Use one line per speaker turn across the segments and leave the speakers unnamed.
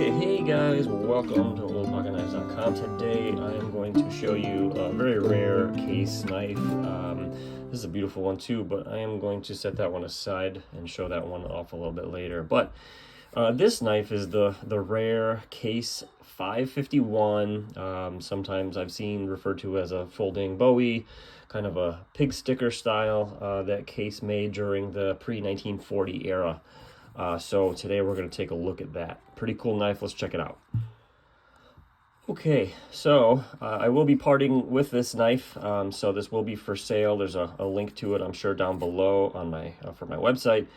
Okay, hey guys, welcome to Oldpocketknives.com. Today I am going to show you a very rare case knife. This is a beautiful one too, but I am going to set that one aside and show that one off a little bit later. But this knife is the rare case 551. Sometimes I've seen referred to as a folding Bowie, kind of a pig sticker style that case made during the pre-1940 era. So today we're going to take a look at that. Pretty cool knife. Let's check it out. Okay, so I will be parting with this knife. So this will be for sale. There's a link to it, I'm sure, down below on my for my website.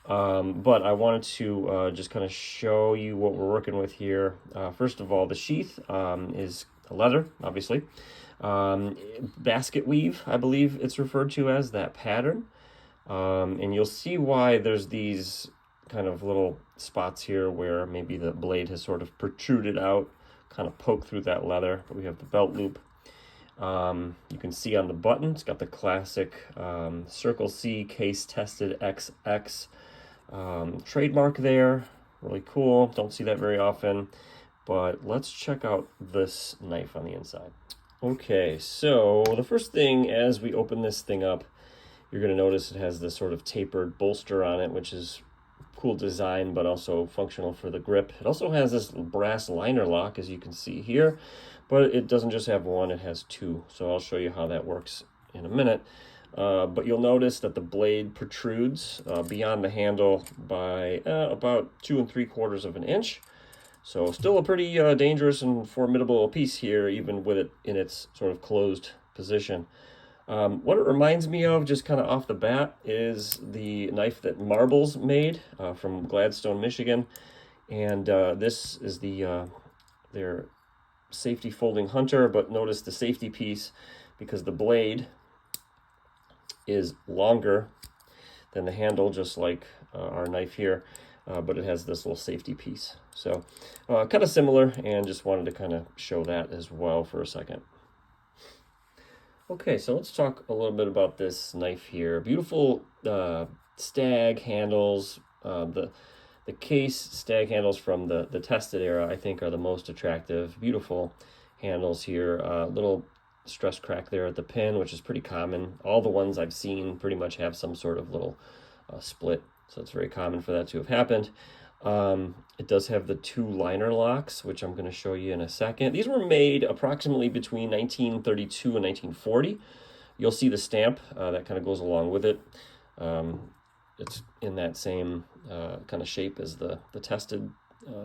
But I wanted to just kind of show you what we're working with here. First of all, the sheath is leather, obviously. Basket weave, I believe it's referred to as, that pattern. And you'll see why there's these kind of little spots here where maybe the blade has sort of protruded out, kind of poked through that leather. But we have the belt loop. You can see on the button, it's got the classic Circle C case tested XX trademark there. Really cool. Don't see that very often. But let's check out this knife on the inside. Okay, so the first thing as we open this thing up, you're going to notice it has this sort of tapered bolster on it, which is cool design, but also functional for the grip. It also has this brass liner lock, as you can see here, but it doesn't just have one, it has two. So I'll show you how that works in a minute. But you'll notice that the blade protrudes beyond the handle by about 2 3/4 of an inch. So still a pretty dangerous and formidable piece here, even with it in its sort of closed position. What it reminds me of, just kind of off the bat, is the knife that Marbles made from Gladstone, Michigan. And this is their safety folding hunter, but notice the safety piece, because the blade is longer than the handle, just like our knife here, but it has this little safety piece. So kind of similar, and just wanted to kind of show that as well for a second. Okay, so let's talk a little bit about this knife here. Beautiful Stag Handles. The case Stag Handles from the tested era, I think, are the most attractive. Beautiful handles here. Little stress crack there at the pin, which is pretty common. All the ones I've seen pretty much have some sort of little split, so it's very common for that to have happened. It does have the 2 liner locks, which I'm going to show you in a second. These were made approximately between 1932 and 1940. You'll see the stamp that kind of goes along with it. It's in that same kind of shape as the tested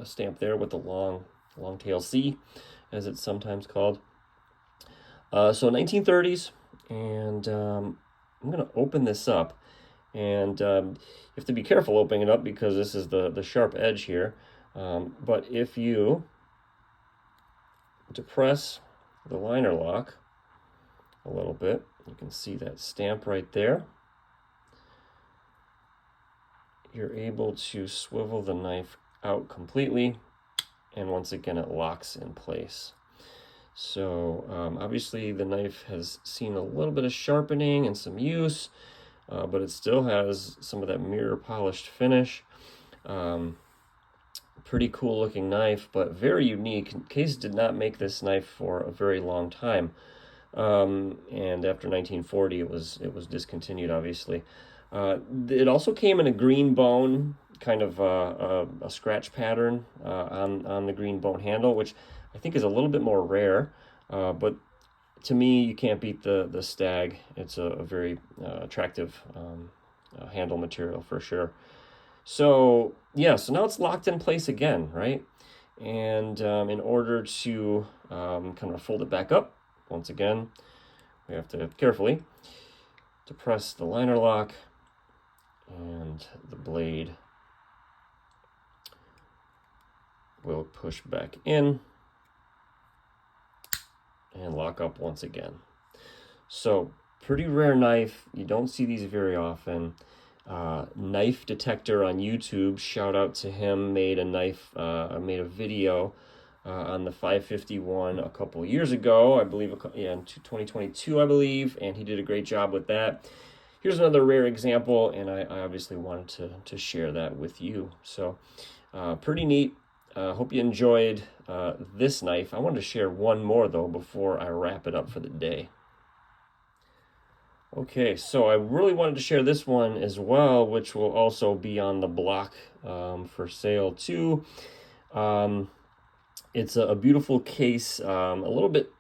stamp there, with the long tail C, as it's sometimes called. So 1930s, and I'm going to open this up. And you have to be careful opening it up, because this is the sharp edge here. But if you depress the liner lock a little bit, you can see that stamp right there. You're able to swivel the knife out completely, and once again it locks in place. So obviously the knife has seen a little bit of sharpening and some use, but it still has some of that mirror polished finish. Pretty cool looking knife, but very unique. Case did not make this knife for a very long time, and after 1940 it was discontinued, obviously. It also came in a green bone, kind of a scratch pattern on the green bone handle, which I think is a little bit more rare, but to me, you can't beat the Stag. It's a very attractive handle material for sure. So yeah, so now it's locked in place again, right? And in order to kind of fold it back up, once again, we have to carefully depress the liner lock, and the blade will push back in and lock up once again. So pretty rare knife. You don't see these very often. Knife Detector on YouTube, shout out to him, made a video on the 551 a couple years ago, I believe, in 2022, I believe, and he did a great job with that. Here's another rare example, and I obviously wanted to share that with you. So pretty neat. hope you enjoyed this knife. I wanted to share one more, though, before I wrap it up for the day. Okay, so I really wanted to share this one as well, which will also be on the block for sale, too. It's a beautiful case, a little bit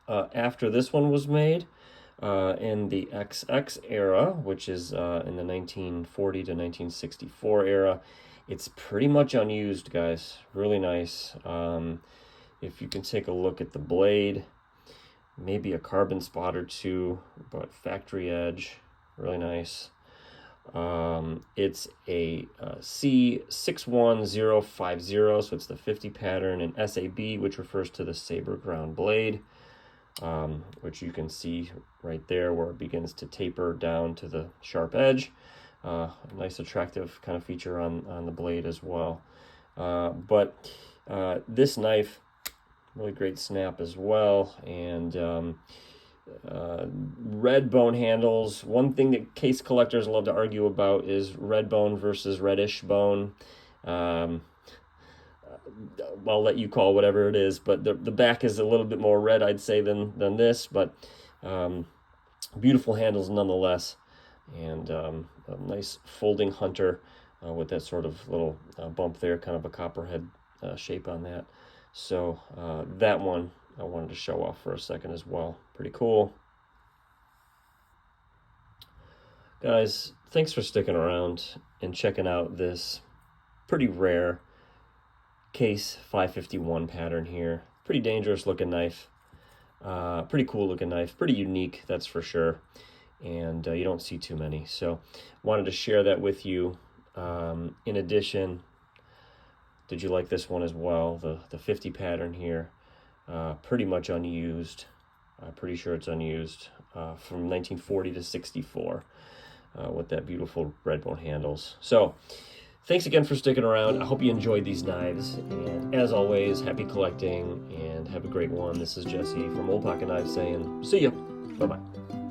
after this one was made. In the XX era, which is in the 1940 to 1964 era. It's pretty much unused, guys. Really nice. If you can take a look at the blade, maybe a carbon spot or two, but factory edge, really nice. It's a C61050, so it's the 50 pattern, and SAB, which refers to the saber ground blade. Which you can see right there where it begins to taper down to the sharp edge. A nice attractive kind of feature on the blade as well. But this knife, really great snap as well. And red bone handles. One thing that case collectors love to argue about is red bone versus reddish bone. I'll let you call whatever it is, but the back is a little bit more red, I'd say, than this, but beautiful handles nonetheless, and a nice folding hunter with that sort of little bump there, kind of a copperhead shape on that. So that one I wanted to show off for a second as well. Pretty cool. Guys, thanks for sticking around and checking out this pretty rare case 551 pattern here. Pretty dangerous looking knife. Pretty cool looking knife. Pretty unique, that's for sure. And you don't see too many. So wanted to share that with you. In addition, did you like this one as well? The 50 pattern here. Pretty much unused. Pretty sure it's unused. From 1940 to 64 with that beautiful red bone handles. So thanks again for sticking around. I hope you enjoyed these knives. And as always, happy collecting and have a great one. This is Jesse from Oldpocketknives saying, see ya. Bye-bye.